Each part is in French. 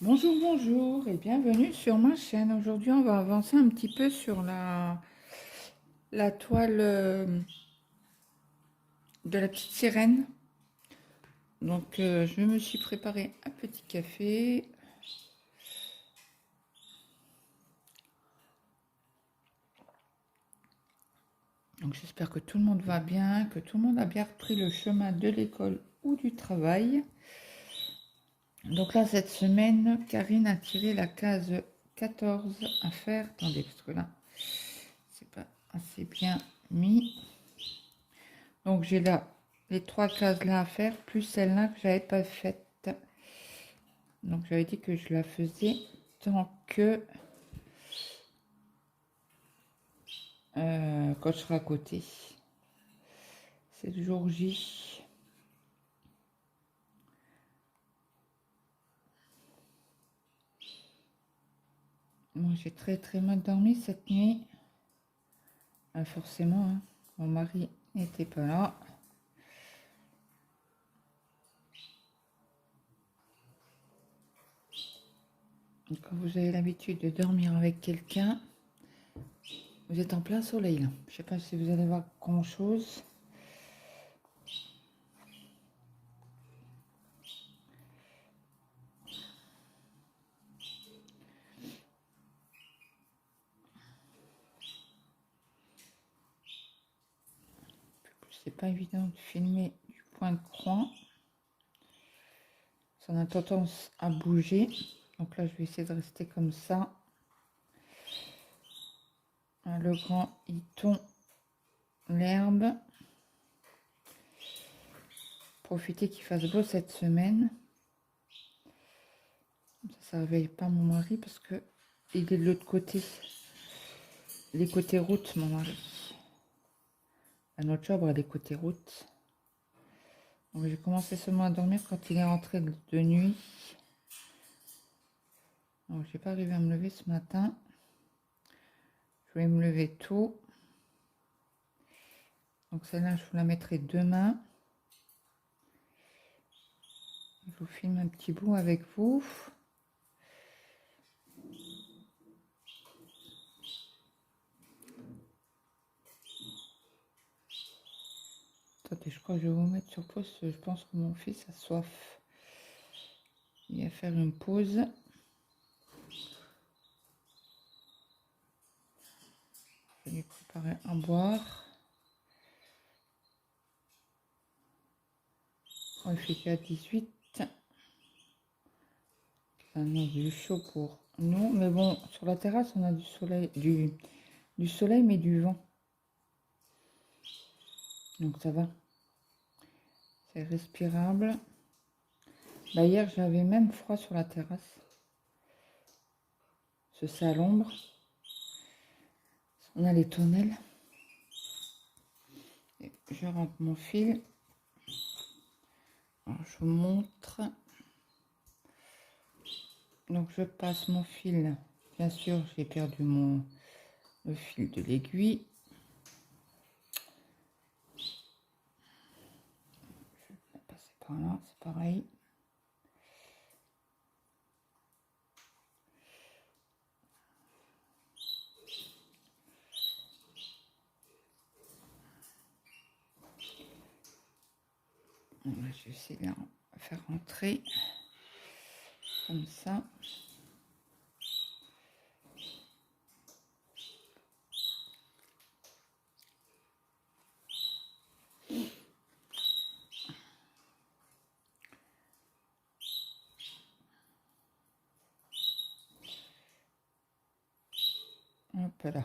Bonjour, bonjour et bienvenue sur ma chaîne. Aujourd'hui, on va avancer un petit peu sur la toile de la petite sirène. Donc, je me suis préparé un petit café. Donc, j'espère que tout le monde va bien, que tout le monde a bien repris le chemin de l'école ou du travail. Donc là, cette semaine, Karine a tiré la case 14 à faire. Attendez, parce que là, c'est pas assez bien mis. Donc j'ai là les 3 cases là à faire, plus celle-là que j'avais pas faite. Donc j'avais dit que je la faisais tant que quand je serai à côté. C'est le jour J. Moi j'ai très mal dormi cette nuit. Forcément, hein, mon mari n'était pas là. Et quand vous avez l'habitude de dormir avec quelqu'un, vous êtes en plein soleil là. Je sais pas si vous allez voir grand chose. C'est pas évident de filmer du point de croix. Ça a tendance à bouger. Donc là, je vais essayer de rester comme ça. Le grand, il tond l'herbe. Profitez qu'il fasse beau cette semaine. Ça ne réveille pas mon mari parce que il est de l'autre côté. Les côtés route, mon mari. Notre chambre, elle est côté route. Donc j'ai commencé seulement à dormir quand il est rentré de nuit. Donc j'ai pas arrivé à me lever ce matin. Je voulais me lever tôt. Donc celle-là, je vous la mettrai demain. Je vous filme un petit bout avec vous. Attendez, je crois que je vais vous mettre sur pause. Je pense que mon fils a soif. Il va faire une pause. Je vais lui préparer à boire. Oh, il fait qu'à 18. Ça annonce du chaud pour nous. Mais bon, sur la terrasse, on a du soleil, du soleil mais du vent. Donc ça va. C'est respirable. Bah, hier, j'avais même froid sur la terrasse. C'est à l'ombre. On a les tonnelles. Et je rentre mon fil. Alors, je vous montre. Donc je passe mon fil. Bien sûr, j'ai perdu le fil de l'aiguille. Je vais passer par là, c'est pareil. Je vais essayer de la faire rentrer comme ça. Hop là.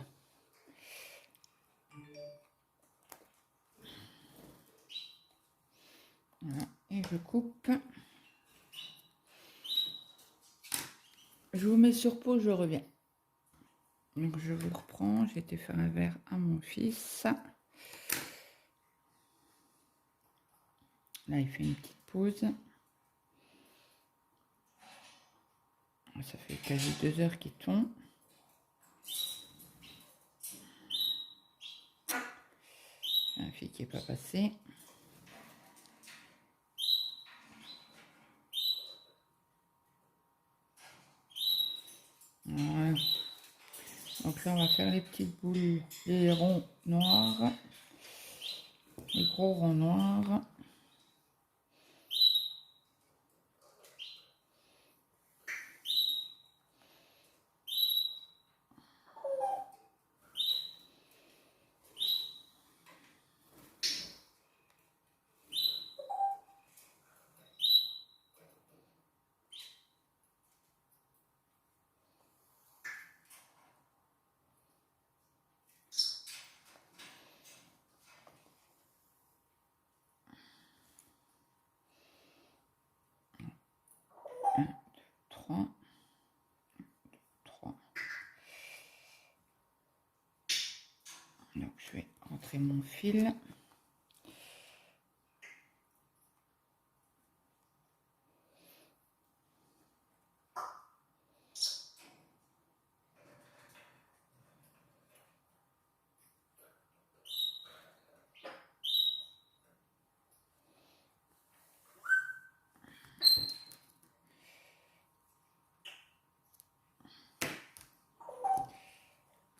Voilà. Et je coupe. Je vous mets sur pause, je reviens. Donc je vous reprends. J'ai été faire un verre à mon fils. Là, il fait une petite pause. Ça fait quasi 2 heures qu'il tombe. Un fil qui n'est pas passé. Voilà. Donc là, on va faire les petites boules, les ronds noirs, les gros ronds noirs. Un, 3, 3. Donc je vais rentrer mon fil.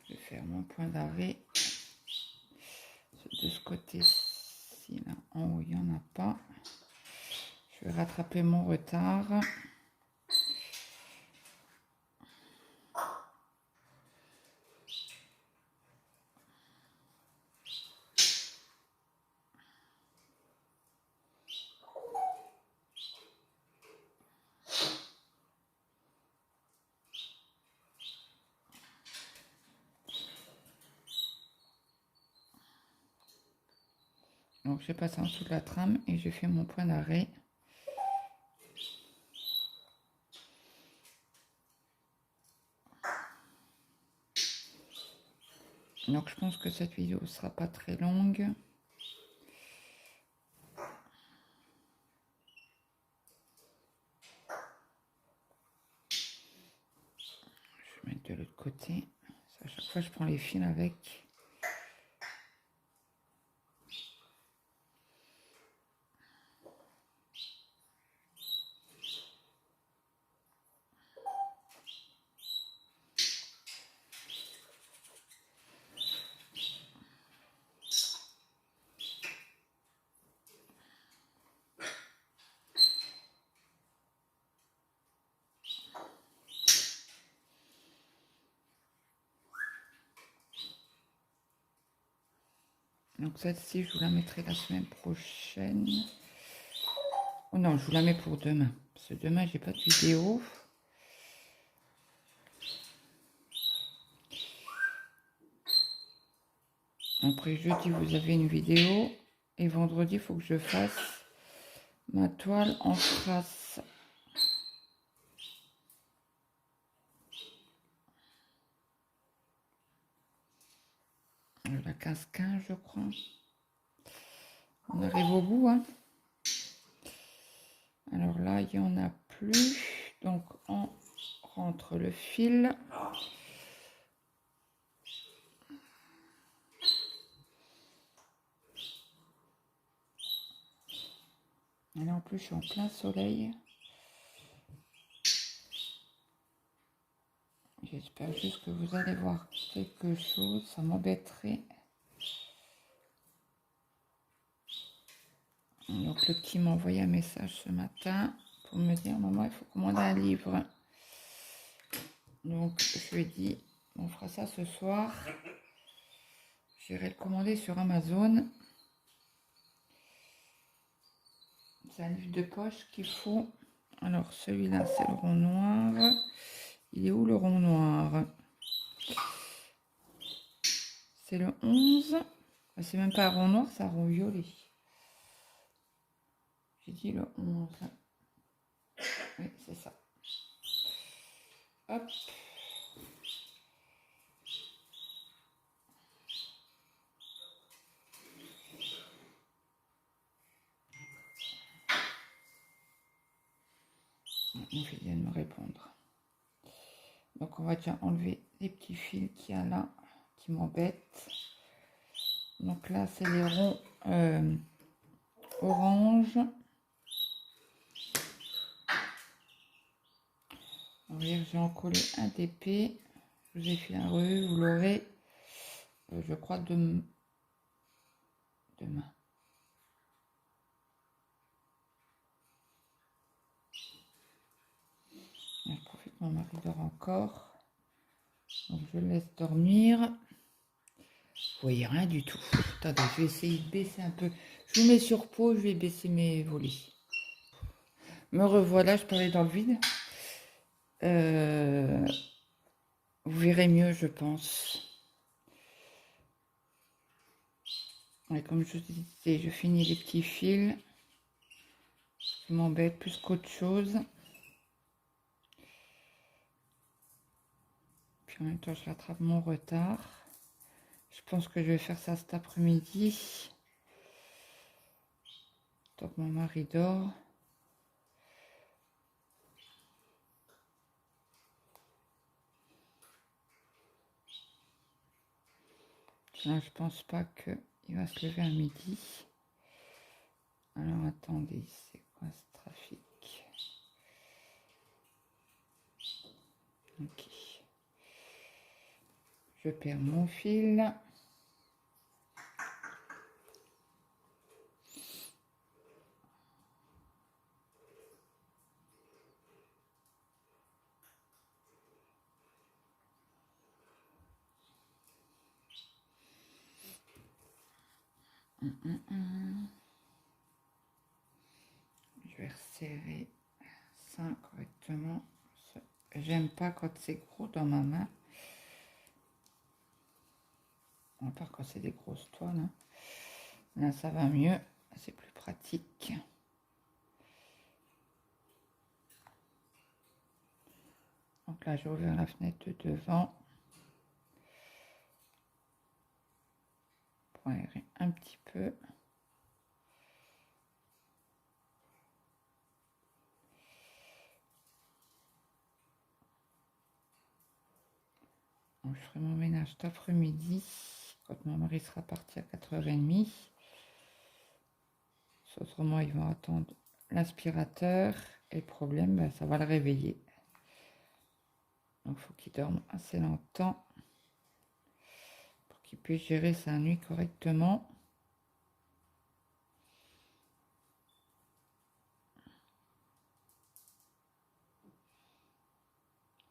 Je vais faire mon point d'arrêt de ce côté-ci. Là, en haut, il n'y en a pas. Je vais rattraper mon retard. Donc je passe en dessous de la trame et je fais mon point d'arrêt. Donc je pense que cette vidéo ne sera pas très longue. Je vais mettre de l'autre côté. À chaque fois je prends les fils avec. Donc celle-ci, je vous la mettrai la semaine prochaine. Oh non, je vous la mets pour demain. Parce que demain, j'ai pas de vidéo. Après, jeudi, vous avez une vidéo. Et vendredi, il faut que je fasse ma toile en strass. La 15-15, je crois. On arrive au bout, hein. Alors là, il n'y en a plus. Donc, on rentre le fil. Et là, en plus, je suis en plein soleil. J'espère juste que vous allez voir quelque chose. Ça m'embêterait. Donc, le petit m'a envoyé un message ce matin pour me dire, maman, il faut commander un livre. Donc, je lui ai dit, on fera ça ce soir. J'irai le commander sur Amazon. C'est un livre de poche qu'il faut. Alors, celui-là, c'est le rond noir. Il est où le rond noir? C'est le 11. C'est même pas un rond noir, c'est un rond violet. J'ai dit le 11. Oui, c'est ça. Hop. Mon fils vient de me répondre. Donc, on va déjà enlever les petits fils qu'il y a là qui m'embêtent. Donc là, c'est les ronds orange. J'ai encollé un TP. Je vous ai fait un revue, vous l'aurez, je crois, demain. Je profite, mon mari dort encore. Donc je le laisse dormir. Vous voyez rien du tout. Attendez, je vais essayer de baisser un peu. Je vous mets sur pause, je vais baisser mes volets. Me revoilà, je parlais dans le vide. Vous verrez mieux, je pense. Et comme je vous disais, je finis les petits fils. Ça m'embête plus qu'autre chose. Puis en même temps, je rattrape mon retard. Je pense que je vais faire ça cet après-midi. Tant que mon mari dort. Là, je pense pas qu'il va se lever à midi. Alors, attendez, c'est quoi ce trafic? Ok. Je perds mon fil. Je vais resserrer ça correctement. J'aime pas quand c'est gros dans ma main. À part quand c'est des grosses toiles. Hein. Là, ça va mieux. C'est plus pratique. Donc là, j'ai ouvert la fenêtre de devant. Pour aérer un petit peu. Donc, je ferai mon ménage cet après-midi. Quand mon mari sera parti à 4h30. Autrement, ils vont attendre l'aspirateur. Et le problème, ben, ça va le réveiller. Donc, il faut qu'il dorme assez longtemps pour qu'il puisse gérer sa nuit correctement.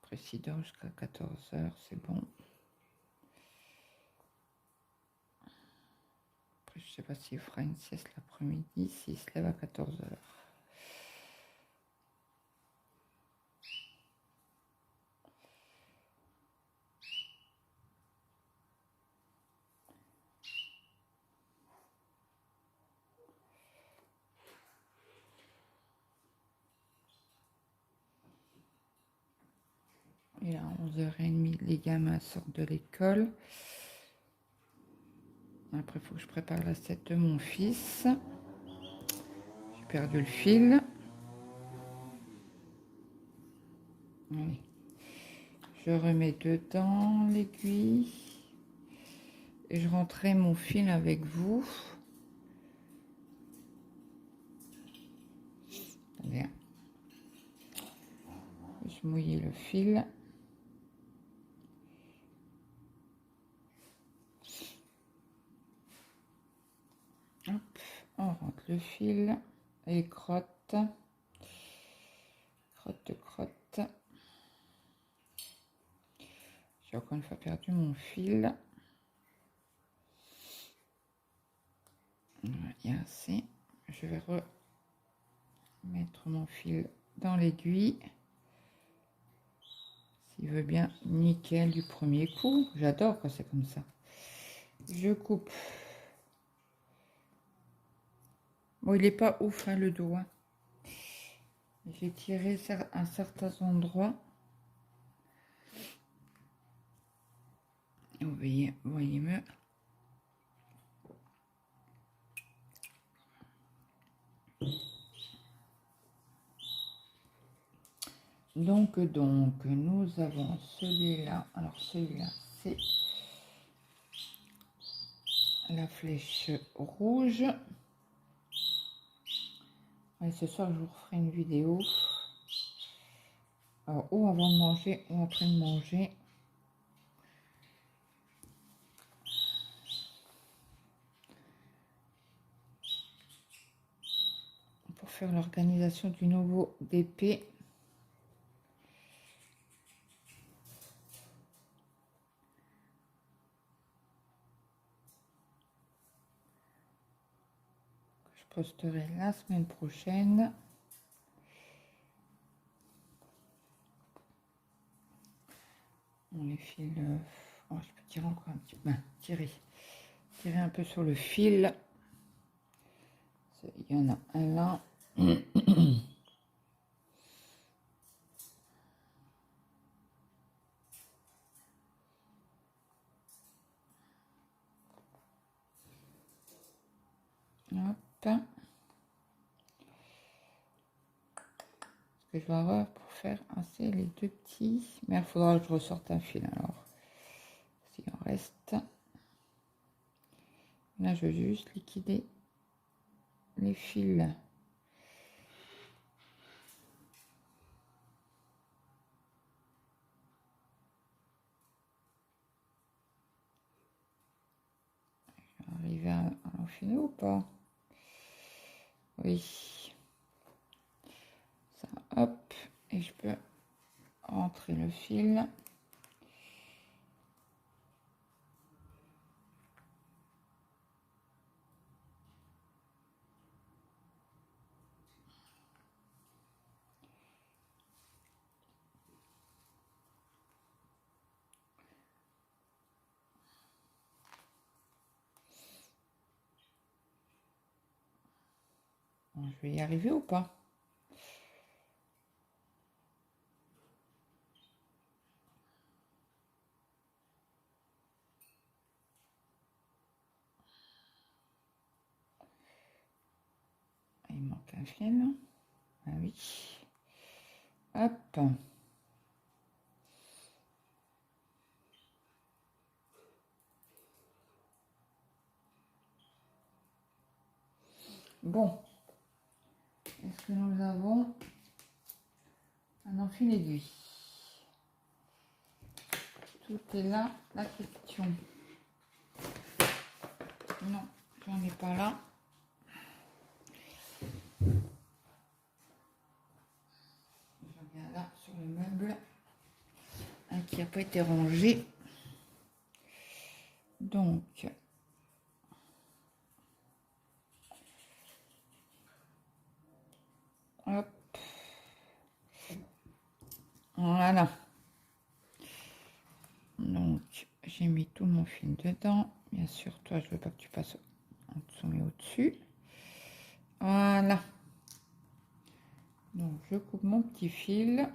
Après, s'il dort jusqu'à 14h, c'est bon. Après, je ne sais pas s'il fera une sieste l'après-midi, s'il se lève à 14h. Et à 11h30, les gamins sortent de l'école. Après, il faut que je prépare l'assiette de mon fils. J'ai perdu le fil. Allez. Je remets dedans l'aiguille. Et je rentrerai mon fil avec vous. Bien. Je mouille le fil. Hop, on rentre le fil et crotte. Crotte. J'ai encore une fois perdu mon fil. Voilà, il y a assez. Je vais remettre mon fil dans l'aiguille. S'il veut bien, nickel du premier coup. J'adore quand c'est comme ça. Je coupe. Bon, il n'est pas ouf, hein, le dos. Hein. J'ai tiré à certains endroits. Vous voyez mieux. Donc, nous avons celui-là. Alors, celui-là, c'est la flèche rouge. Et ce soir, je vous referai une vidéo. Alors, ou avant de manger ou après de manger. Pour faire l'organisation du nouveau DP. Je posterai la semaine prochaine. On les fils. Oh, je peux tirer encore un petit peu. Tirer un peu sur le fil. Il y en a un là. Hop. Que je vais avoir pour faire assez les deux petits. Mais il faudra que je ressorte un fil alors. S'il en reste. Là, je vais juste liquider les fils. Arriver à l'enfiler ou pas? Oui. Ça, hop. Et je peux rentrer le fil. Bon, je vais y arriver ou pas? Il manque un fil. Ah oui. Hop. Bon. Est-ce que nous avons un enfil aiguille? Tout est là, la question. Non, j'en ai pas là. Je regarde là sur le meuble. Un qui n'a pas été rangé. Donc, hop. Voilà. Donc, j'ai mis tout mon fil dedans. Bien sûr, toi, je veux pas que tu passes en dessous mais au-dessus. Voilà. Donc, je coupe mon petit fil.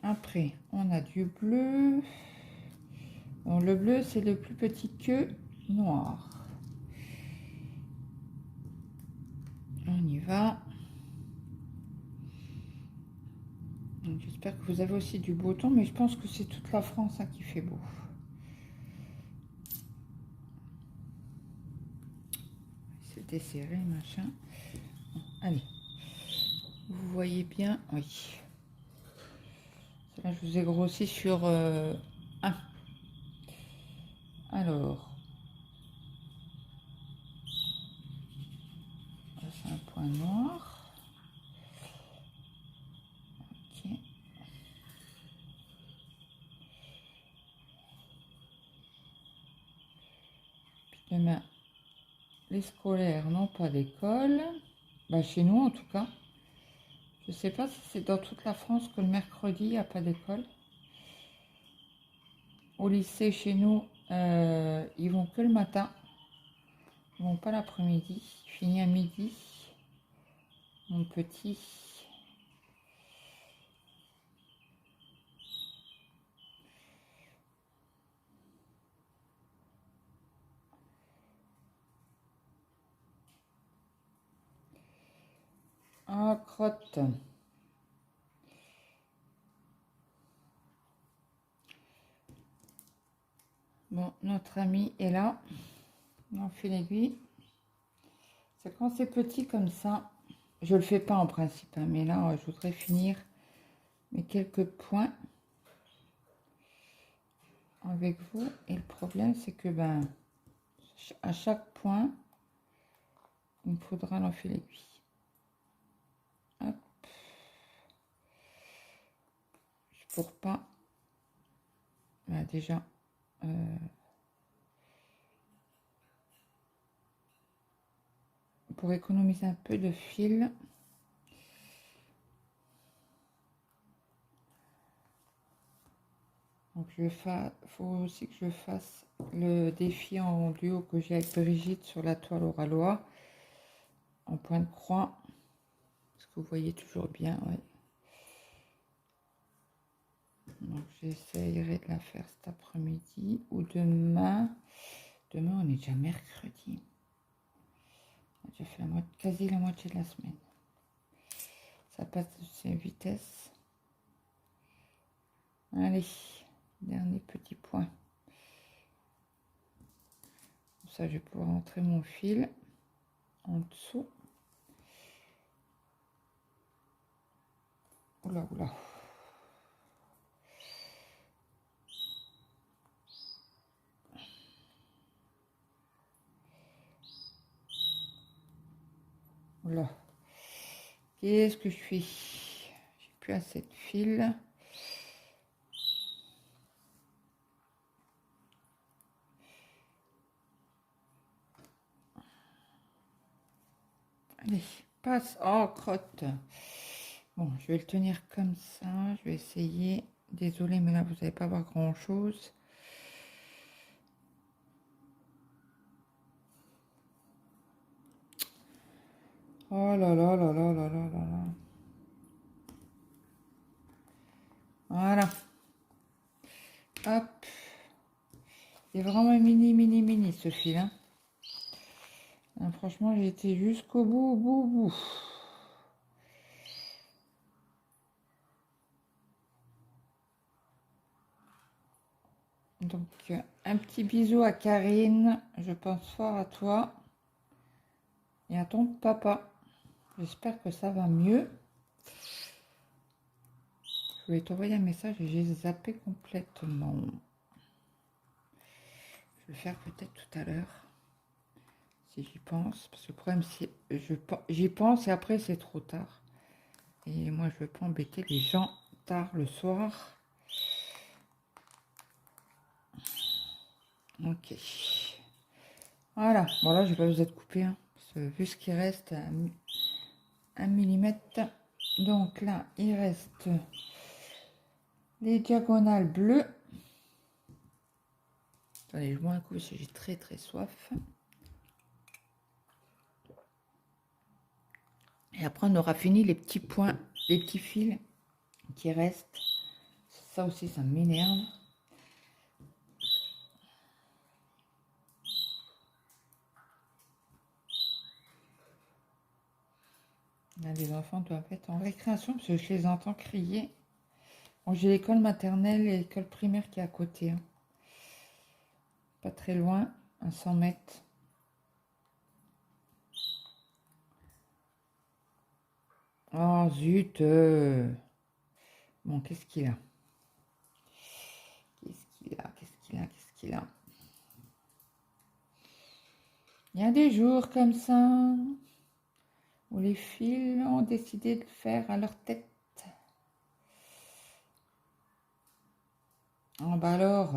Après, on a du bleu. Bon, le bleu, c'est le plus petit que noir. On y va. J'espère que vous avez aussi du beau temps, mais je pense que c'est toute la France hein, qui fait beau. C'était serré, machin. Bon, allez. Vous voyez bien, oui. Là, je vous ai grossi sur 1. Alors, c'est un point noir. Ok. Puis demain, les scolaires n'ont pas d'école. Bah, chez nous, en tout cas. Je sais pas si c'est dans toute la France que le mercredi, il n'y a pas d'école. Au lycée, chez nous, ils vont que le matin. Ils vont pas l'après-midi. Il finit à midi. Mon petit. Ah, crotte. Bon, notre ami est là. On fait l'aiguille. C'est quand c'est petit comme ça. Je le fais pas en principe, hein, mais là, je voudrais finir mes quelques points avec vous. Et le problème, c'est que ben, à chaque point, il me faudra l'enfiler l'aiguille. Hop. Pour pas, ben, déjà, pour économiser un peu de fil. Donc il faut aussi que je fasse le défi en duo que j'ai avec Brigitte sur la toile Oralois en point de croix. Est-ce que vous voyez toujours bien? Oui. Donc j'essayerai de la faire cet après-midi ou demain. Demain on est déjà mercredi. On a déjà fait quasi la moitié de la semaine. Ça passe de ces vitesses. Allez, dernier petit point. Comme ça je vais pouvoir entrer mon fil en dessous. Oula, oula. Oula. Qu'est-ce que je fais? J'ai plus assez de fil. Allez, passe. Oh, crotte. Bon, je vais le tenir comme ça. Je vais essayer. Désolée, mais là, vous n'allez pas voir grand-chose. Oh là là là là là là là là. Voilà. Hop. C'est vraiment mini, mini, mini, ce fil. Hein. Franchement, j'ai été jusqu'au bout, bout, bout. Donc, un petit bisou à Karine. Je pense fort à toi. Et à ton papa. J'espère que ça va mieux. Je voulais t'envoyer un message et j'ai zappé complètement. Je vais le faire peut-être tout à l'heure. Si j'y pense. Parce que le problème, c'est j'y pense et après, c'est trop tard. Et moi, je ne veux pas embêter les gens tard le soir. Ok. Voilà. Bon, là, je vais pas besoin de couper. Hein, parce que vu ce qui reste, 1 mm. Donc là, il reste les diagonales bleues. Allez, je bois un coup parce que j'ai très très soif. Et après, on aura fini les petits points, les petits fils qui restent. Ça aussi, ça m'énerve. Là, les enfants doivent être en récréation parce que je les entends crier. Bon, j'ai l'école maternelle et l'école primaire qui est à côté. Hein. Pas très loin, à 100 mètres. Oh zut. Bon, qu'est-ce qu'il a? Qu'est-ce qu'il a? Qu'est-ce qu'il a? Qu'est-ce qu'il a? Il y a des jours comme ça où les fils ont décidé de faire à leur tête. Oh bah alors.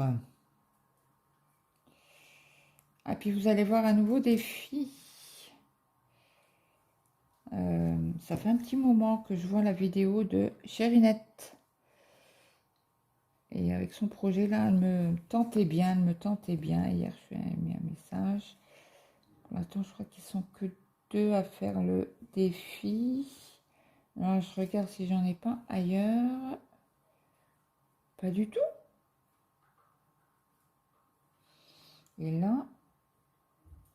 Ah puis vous allez voir un nouveau défi. Ça fait un petit moment que je vois la vidéo de Chérinette. Et avec son projet là, elle me tentait bien, elle me tentait bien. Hier, je lui ai mis un message. Pour l'instant, je crois qu'ils sont que 2 à faire le défi. Alors, je regarde si j'en ai pas ailleurs. Pas du tout. Et là,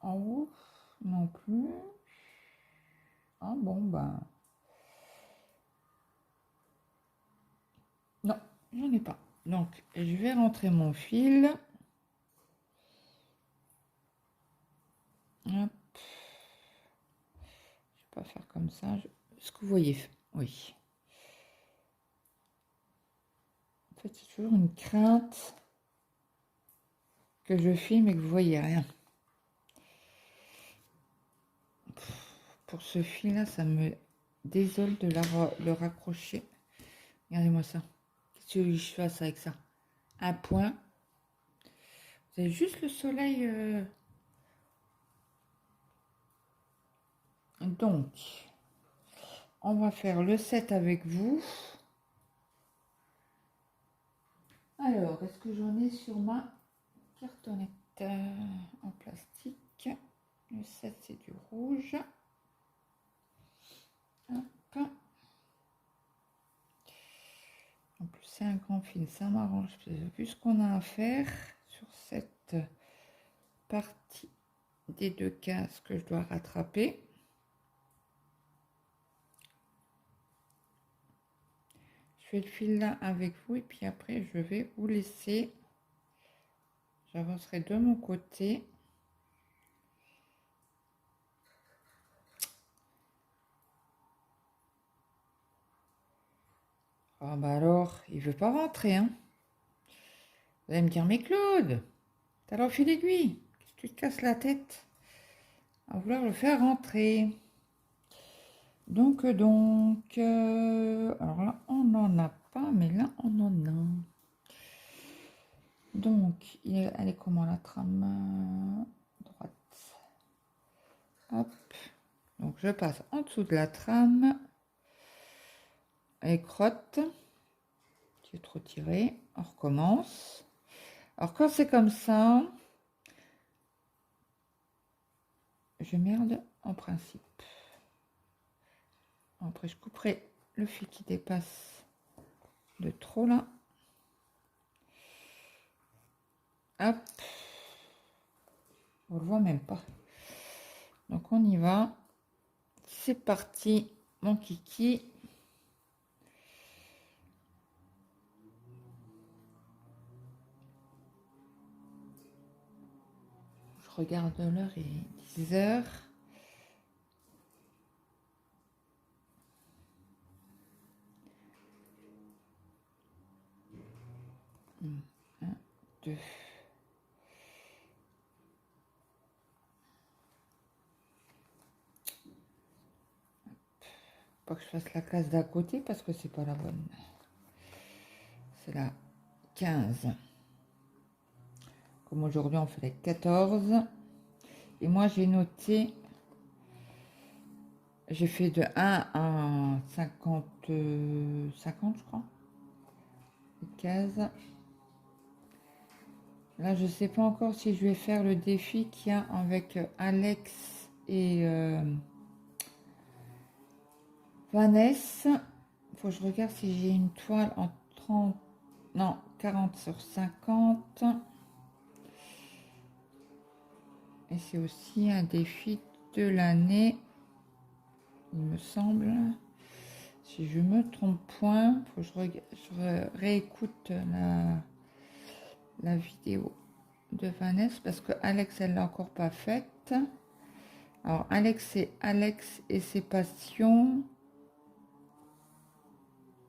en haut, non plus. Ah bon, ben... Non, j'en ai pas. Donc, je vais rentrer mon fil. Hop. Je vais pas faire comme ça. ce que vous voyez. Oui. En fait, c'est toujours une crainte que je filme et que vous voyez rien. Pour ce fil-là, ça me désole de le raccrocher. Regardez-moi ça. Qu'est-ce que je fasse avec ça? Un point. Vous avez juste le soleil. Donc, on va faire le 7 avec vous. Alors, est-ce que j'en ai sur ma cartonnette en plastique? Le 7, c'est du rouge. Hop. En plus, c'est un grand fil, ça m'arrange. Vu ce qu'on a à faire sur cette partie des deux cases que je dois rattraper. Je fais le fil là avec vous et puis après, je vais vous laisser. J'avancerai de mon côté. Ah bah alors, il veut pas rentrer, hein. Vous allez me dire, mais Claude, t'as leur fil aiguille. Qu'est-ce que tu te casses la tête à vouloir le faire rentrer? Donc, alors là, on n'en a pas, mais là, on en a. Donc, elle est comment la trame? Droite. Hop. Donc, je passe en dessous de la trame. Et crotte. J'ai trop tiré. On recommence. Alors, quand c'est comme ça, je merde en principe. Après, je couperai le fil qui dépasse de trop là. Hop. On le voit même pas. Donc, on y va. C'est parti, mon kiki. Je regarde l'heure, il est 10 h. Un, deux. Pas que je fasse la case d'à côté parce que c'est pas la bonne. C'est la 15. Comme aujourd'hui on fait la 14. Et moi j'ai noté, j'ai fait de 1 à 50, 50 je crois. 15. Là je sais pas encore si je vais faire le défi qu'il y a avec Alex et Vanessa. Faut que je regarde si j'ai une toile en 30, non 40 sur 50. Et c'est aussi un défi de l'année, il me semble. Si je me trompe point, faut que je réécoute la vidéo de Vanessa parce que Alex, elle l'a encore pas faite. Alors Alex, c'est Alex et ses passions.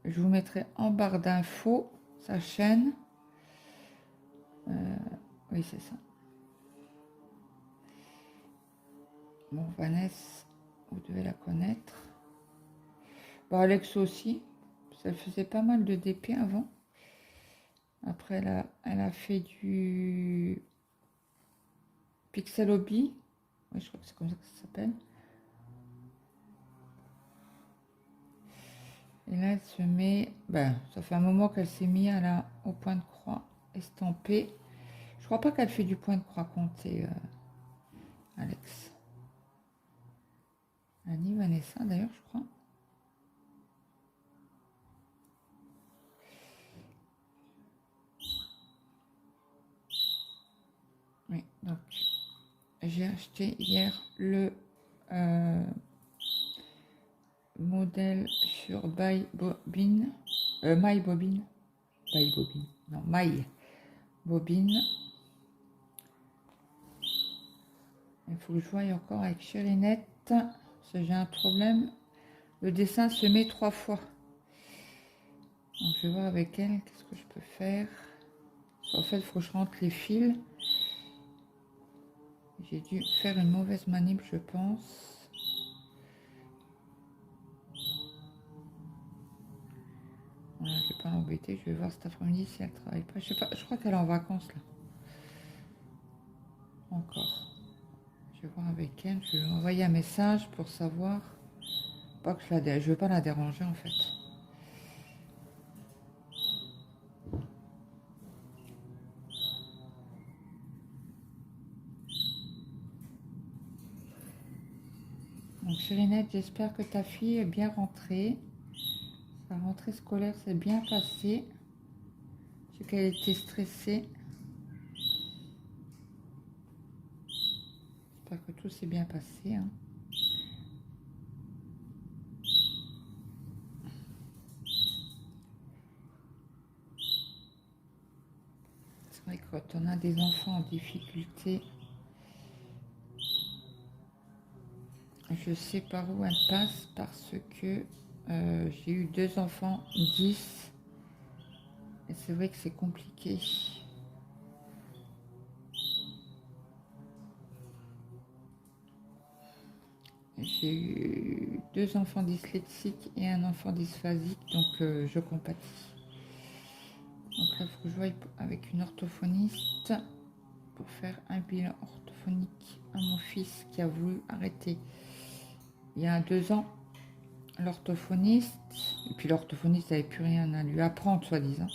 Je vous mettrai en barre d'infos sa chaîne. Oui, c'est ça. Bon, Vanessa, vous devez la connaître. Bon, Alex aussi. Ça faisait pas mal de DP avant. Après, elle a fait du Pixel Hobby. Oui, je crois que c'est comme ça que ça s'appelle. Et là, elle se met... Ben, ça fait un moment qu'elle s'est mise au point de croix estampé. Je crois pas qu'elle fait du point de croix compté, Alex. Annie, Vanessa, d'ailleurs, je crois. Oui, donc, j'ai acheté hier le modèle sur My Bobine. Non, My Bobine. Il faut que je voie encore avec Chérinette. Parce que j'ai un problème Le dessin se met 3 fois. Donc je vais voir avec elle qu'est-ce que je peux faire. En fait, il faut que je rentre les fils. J'ai dû faire une mauvaise manip, je pense. Voilà, je vais pas l'embêter. Je vais voir cet après-midi si elle travaille pas. Je sais pas, je crois qu'elle est en vacances là. Encore. Je vais voir avec elle. Je vais lui envoyer un message pour savoir. Pas que je veux pas la déranger en fait. Donc Chérinette, j'espère que ta fille est bien rentrée. Sa rentrée scolaire s'est bien passée. Je sais qu'elle était stressée. J'espère que tout s'est bien passé. Hein. C'est vrai que quand on a des enfants en difficulté, je sais par où elle passe parce que j'ai eu 2 enfants 10 et c'est vrai que c'est compliqué. J'ai eu 2 enfants dyslexiques et un enfant dysphasique, donc je compatis. Donc là, il faut que je voie avec une orthophoniste pour faire un bilan orthophonique à mon fils qui a voulu arrêter il y a 2 ans l'orthophoniste. Et puis l'orthophoniste n'avait plus rien à lui apprendre, soi-disant.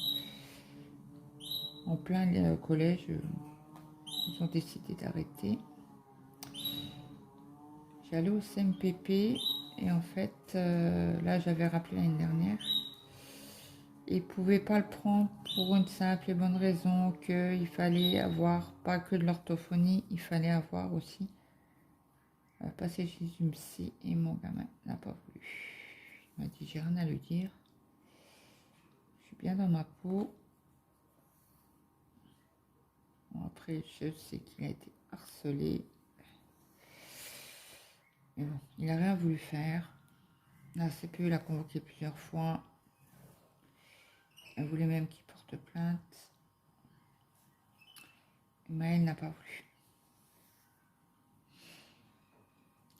En plein collège, ils ont décidé d'arrêter. J'allais au CMPP et en fait, là j'avais rappelé l'année dernière. Ils ne pouvaient pas le prendre pour une simple et bonne raison qu'il fallait avoir pas que de l'orthophonie, il fallait avoir aussi passer chez une psy et mon gamin n'a pas voulu. Il m'a dit j'ai rien à lui dire. Je suis bien dans ma peau. Bon, après je sais qu'il a été harcelé. Mais bon, il n'a rien voulu faire. La CPU l'a convoqué plusieurs fois. Elle voulait même qu'il porte plainte. Mais elle n'a pas voulu.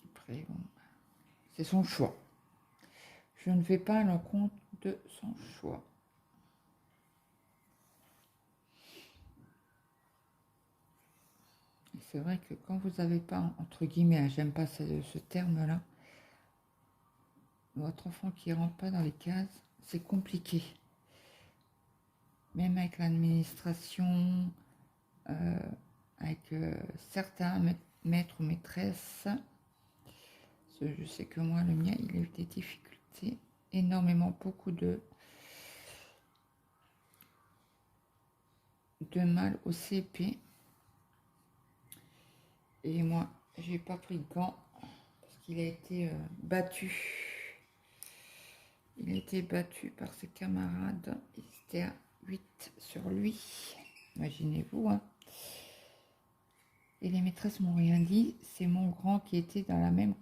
Après, bon, c'est son choix. Je ne vais pas à l'encontre de son choix. C'est vrai que quand vous n'avez pas, entre guillemets, j'aime pas ce terme-là, votre enfant qui ne rentre pas dans les cases, c'est compliqué. Même avec l'administration, avec certains maîtres ou maîtresses, je sais que moi, le mien, il a eu des difficultés, énormément, beaucoup de mal au CP. Et moi, j'ai pas pris de gants parce qu'il a été battu. Il a été battu par ses camarades. Il était à 8 sur lui. Imaginez-vous. Hein. Et les maîtresses m'ont rien dit. C'est mon grand qui était dans la même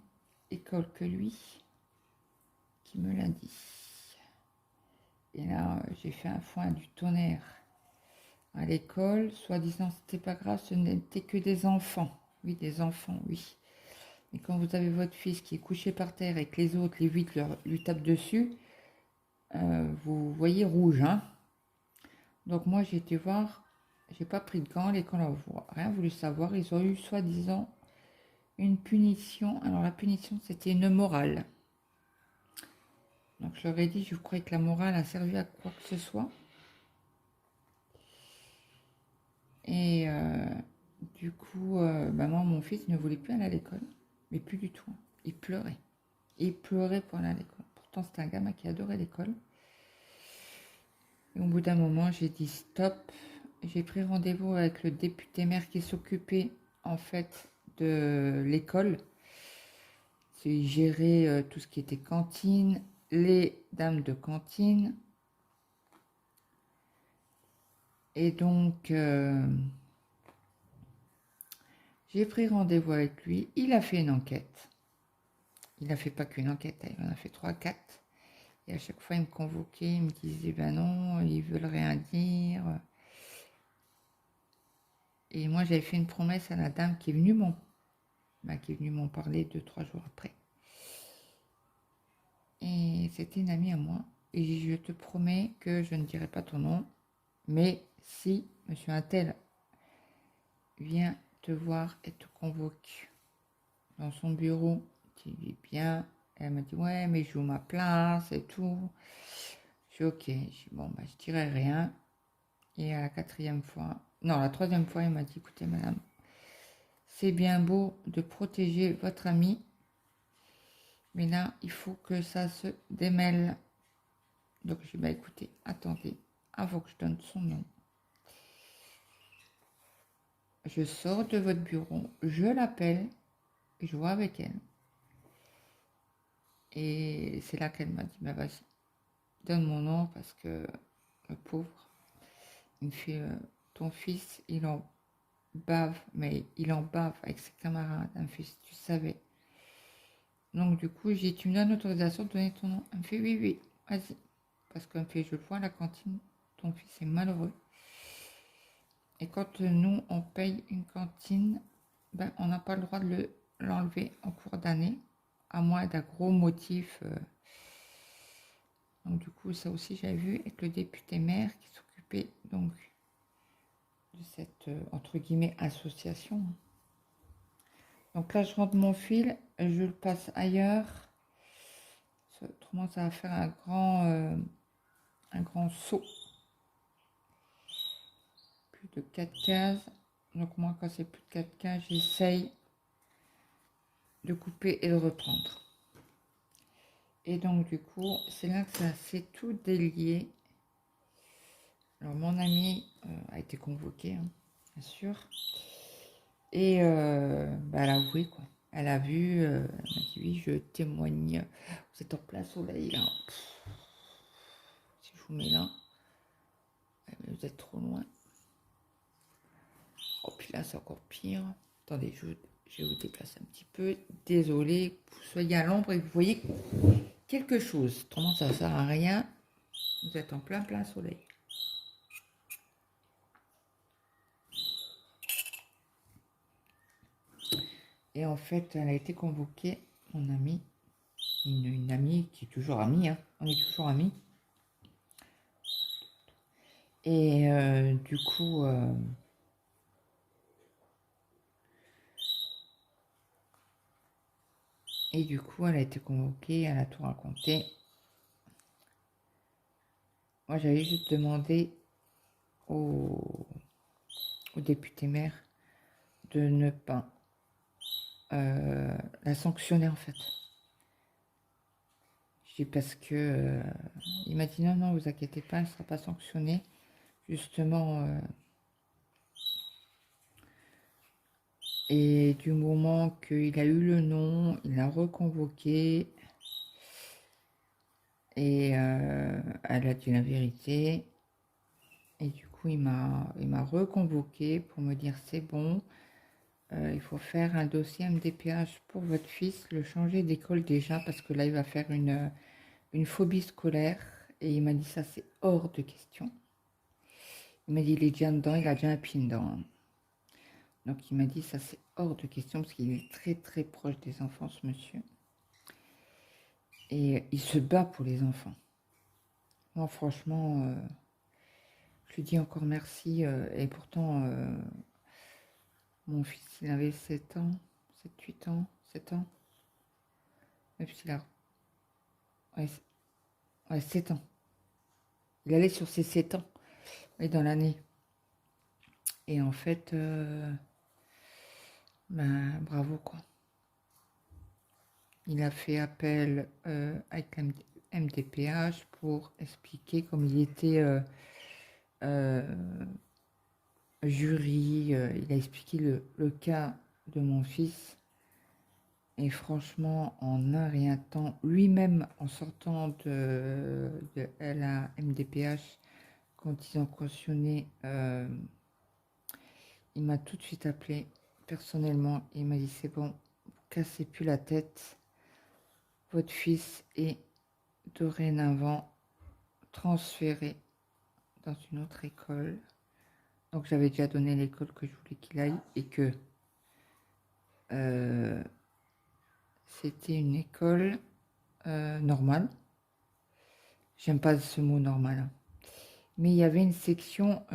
école que lui qui me l'a dit. Et là, j'ai fait un foin du tonnerre à l'école. Soi-disant, c'était pas grave, ce n'était que des enfants. Oui, des enfants, oui. Et quand vous avez votre fils qui est couché par terre et que les autres, les 8, lui tapent dessus, vous voyez rouge. Hein. Donc moi, j'ai été voir, j'ai pas pris de gants, l'école n'a rien voulu savoir. Ils ont eu soi-disant une punition. Alors la punition, c'était une morale. Donc je leur ai dit, je croyais que la morale a servi à quoi que ce soit. Et du coup, moi, mon fils ne voulait plus aller à l'école. Mais plus du tout. Il pleurait. Il pleurait pour aller à l'école. Pourtant, c'était un gamin qui adorait l'école. Et au bout d'un moment, j'ai dit stop. J'ai pris rendez-vous avec le député maire qui s'occupait en fait de l'école. Il gérait tout ce qui était cantine, les dames de cantine. Et donc, j'ai pris rendez-vous avec lui. Il a fait une enquête. Il n'a fait pas qu'une enquête, il en a fait 3, 4. Et à chaque fois, il me convoquait, il me disait, ben non, ils veulent rien dire. Et moi, j'avais fait une promesse à la dame qui est venue m'en parler 2, 3 jours après. Et c'était une amie à moi. Et je te promets que je ne dirai pas ton nom. Mais si monsieur Untel vient te voir et te convoque dans son bureau, tu dis bien. Elle m'a dit, ouais, mais je joue ma place et tout. Je suis ok. Je dis, bon, bah, je dirai rien. Et à la 4e fois, non, la 3e fois, il m'a dit, écoutez, madame, c'est bien beau de protéger votre ami, mais là, il faut que ça se démêle. Donc, je dis, bah écoutez, attendez, avant que je donne son nom. Je sors de votre bureau, je l'appelle, et je vois avec elle. Et c'est là qu'elle m'a dit, bah vas-y, donne mon nom, parce que le pauvre, il me fait, ton fils, il en bave, mais il en bave avec ses camarades, un fils, tu savais. Donc du coup, j'ai dit, tu me donnes l'autorisation de donner ton nom? Elle me fait, oui, oui, vas-y. Parce qu'elle me fait, je le vois à la cantine, ton fils est malheureux. Et quand nous, on paye une cantine, ben, on n'a pas le droit de l'enlever en cours d'année, à moins d'un gros motif. Donc du coup, ça aussi, j'avais vu avec le député maire qui s'occupait donc de cette, entre guillemets, association. Donc là, je rentre mon fil, je le passe ailleurs. Autrement, ça va faire un grand saut. Plus de 4 cases. Donc moi, quand c'est plus de 4 cases, j'essaye de couper et de reprendre. Et donc du coup, c'est là que ça s'est tout délié. Alors mon amie a été convoquée, hein, bien sûr. Et bah, elle a avoué quoi. Elle a vu, elle m'a dit oui, je témoigne. Vous êtes en plein soleil là. Si je vous mets là, vous êtes trop loin. Oh, puis là, c'est encore pire. Attendez, je vais vous déplacer un petit peu. Désolée que vous soyez à l'ombre et que vous voyez quelque chose. Autrement, ça ne sert à rien. Vous êtes en plein soleil. Et en fait, elle a été convoquée, mon amie. Une amie qui est toujours amie. Hein. On est toujours amis. Et du coup... elle a été convoquée, elle a tout raconté. Moi, j'avais juste demandé au député maire de ne pas la sanctionner, en fait. Je dis parce que il m'a dit non, vous inquiétez pas, elle ne sera pas sanctionnée. Justement, et du moment qu'il a eu le nom, il l'a reconvoqué. Et elle a dit la vérité. Et du coup, il m'a reconvoqué pour me dire c'est bon, il faut faire un dossier MDPH pour votre fils, le changer d'école déjà, parce que là, il va faire une phobie scolaire. Et il m'a dit ça, c'est hors de question. Il m'a dit il est déjà dedans, il a déjà un pied dedans. Donc il m'a dit ça, c'est hors de question, parce qu'il est très très proche des enfants, ce monsieur. Et il se bat pour les enfants. Moi, franchement, je lui dis encore merci. Et pourtant, mon fils, il avait 7 ans, 7, 8 ans, 7 ans. Même s'il a... Ouais, 7 ans. Il allait sur ses 7 ans, et dans l'année. Et en fait, ben, bravo, quoi. Il a fait appel avec MDPH pour expliquer comme il était jury. Il a expliqué le cas de mon fils. Et franchement, en un rien de temps, lui-même en sortant de la MDPH, quand ils ont cautionné, il m'a tout de suite appelé personnellement. Il m'a dit c'est bon, vous cassez plus la tête. votre fils est dorénavant transféré dans une autre école. Donc j'avais déjà donné l'école que je voulais qu'il aille et que c'était une école normale. J'aime pas ce mot normal, hein. Mais il y avait une section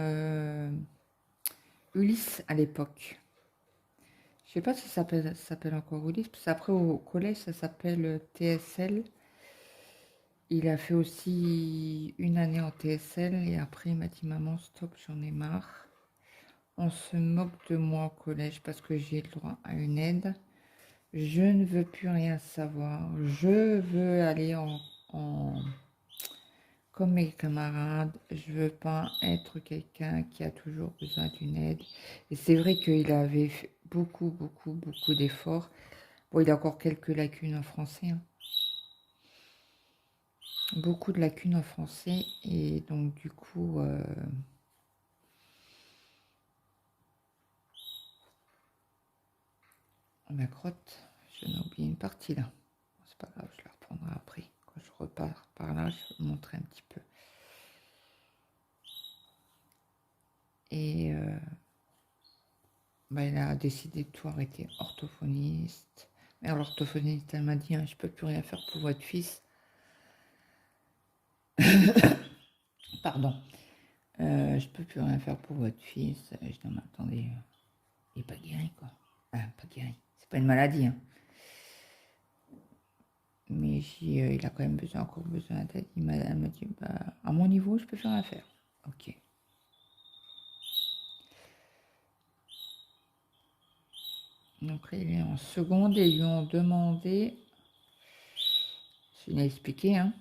Ulysse à l'époque. Je sais pas si ça s'appelle encore Ulysse, parce qu'après au collège ça s'appelle TSL. Il a fait aussi une année en TSL et après il m'a dit maman stop, j'en ai marre. On se moque de moi au collège parce que j'ai le droit à une aide. Je ne veux plus rien savoir. Je veux aller comme mes camarades. Je veux pas être quelqu'un qui a toujours besoin d'une aide. Et c'est vrai qu'il avait fait beaucoup d'efforts. Bon, il a encore quelques lacunes en français, hein. Beaucoup de lacunes en français. Et donc, du coup, ma crotte, j'en ai oublié une partie là. C'est pas grave, je la reprendrai après. Quand je repars par là, je vais vous montrer un petit peu. Et il a décidé de tout arrêter, orthophoniste. Mais l'orthophoniste, elle m'a dit, hein, je peux plus rien faire pour votre fils. Pardon. Je peux plus rien faire pour votre fils. Je dis, non, mais attendez, il n'est pas guéri, quoi. Ah, pas guéri. C'est pas une maladie, hein. Mais il a quand même encore besoin d'aide. Elle m'a dit, bah, à mon niveau, je peux plus rien faire. Ok. Donc là, il est en seconde et ils lui ont demandé, je l'ai expliqué, hein,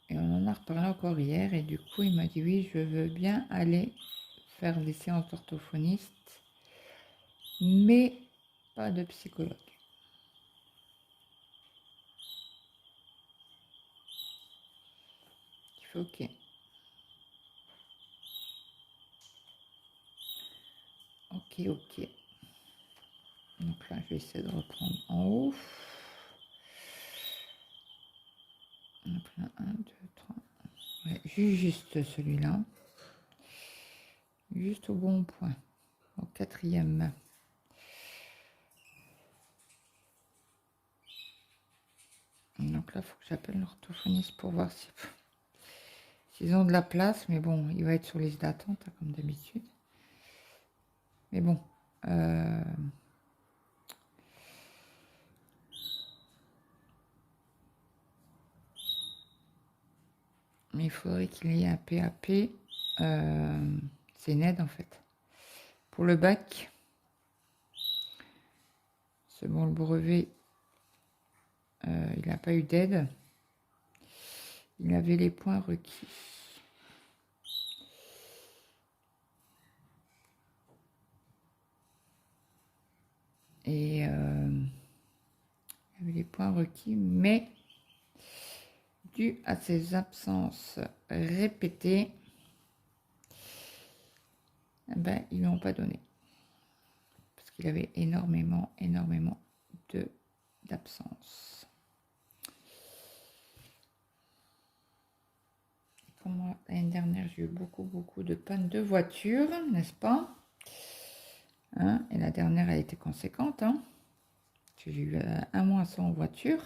et on en a reparlé encore hier, et du coup, il m'a dit, oui, je veux bien aller faire des séances d'orthophoniste, mais pas de psychologue. Il fait ok. Ok. Donc là, je vais essayer de reprendre en haut. On a pris un, 2, 3. Ouais, juste celui-là. Juste au bon point. Au quatrième. Donc là, il faut que j'appelle l'orthophoniste pour voir s'ils ont de la place. Mais bon, il va être sur liste d'attente, hein, comme d'habitude. Mais bon. Mais il faudrait qu'il y ait un PAP. C'est une aide, en fait. Pour le bac, c'est bon, le brevet, il n'a pas eu d'aide. Il avait les points requis. Et il avait les points requis, mais dû à ses absences répétées, ils lui ont pas donné. Parce qu'il avait énormément d'absences. Comme moi, l'année dernière, j'ai eu beaucoup de pannes de voiture, n'est-ce pas, hein? Et la dernière, elle était conséquente, hein. J'ai eu un mois sans voiture.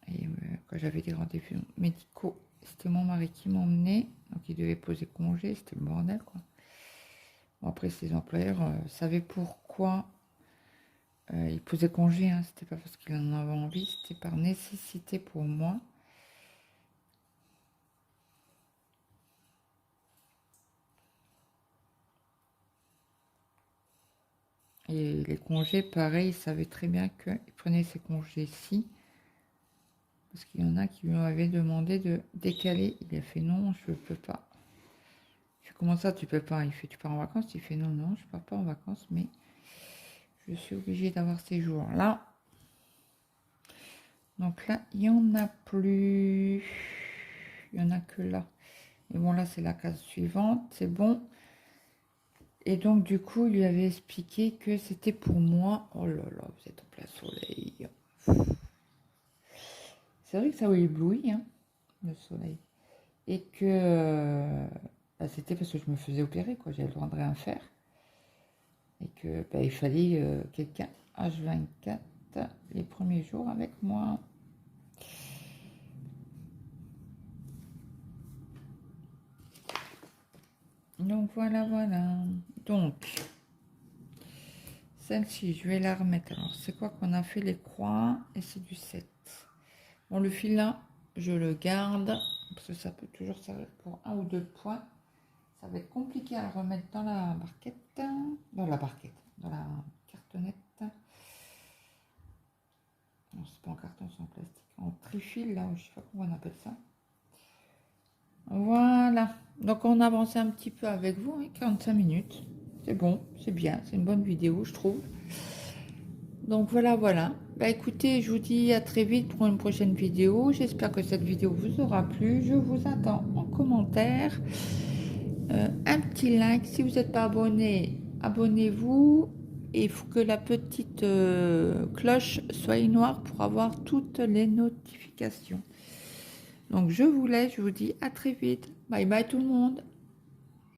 Et quand j'avais des rendez-vous médicaux, c'était mon mari qui m'emmenait. Donc il devait poser congé, c'était le bordel, quoi. Bon, après, ses employeurs savaient pourquoi il posait congé, hein. C'était pas parce qu'il en avait envie, c'était par nécessité pour moi. Et les congés, pareil, il savait très bien qu'il prenait ses congés-ci. Parce qu'il y en a qui lui avaient demandé de décaler. Il a fait non, je ne peux pas. Je fais comment ça, tu peux pas? Il fait tu pars en vacances? Il fait non, je pars pas en vacances, mais je suis obligée d'avoir ces jours-là. Donc là, il n'y en a plus. Il n'y en a que là. Et bon, là, c'est la case suivante. C'est bon. Et donc, du coup, il lui avait expliqué que c'était pour moi. Oh là là, vous êtes en plein soleil. C'est vrai que ça éblouit, hein, le soleil. Et que bah, c'était parce que je me faisais opérer, quoi. J'avais le droit de rien faire. Et que bah, il fallait quelqu'un H24 les premiers jours avec moi. Donc voilà, voilà. Donc, celle-ci, je vais la remettre. Alors, c'est quoi qu'on a fait les croix et c'est du 7. Bon, le fil là, je le garde parce que ça peut toujours servir pour un ou deux points. Ça va être compliqué à le remettre dans la barquette. Dans la barquette, dans la cartonnette. Non, c'est pas en carton, c'est en plastique. En trifil, là, je sais pas comment on appelle ça. Voilà. Donc, on a avancé un petit peu avec vous, hein, 45 minutes. C'est bon, c'est bien, c'est une bonne vidéo, je trouve. Donc, voilà, voilà. Bah, écoutez, je vous dis à très vite pour une prochaine vidéo. J'espère que cette vidéo vous aura plu. Je vous attends en commentaire. Un petit like. Si vous n'êtes pas abonné, abonnez-vous. Et il faut que la petite cloche soit noire pour avoir toutes les notifications. Donc, je vous laisse. Je vous dis à très vite. Bye bye tout le monde.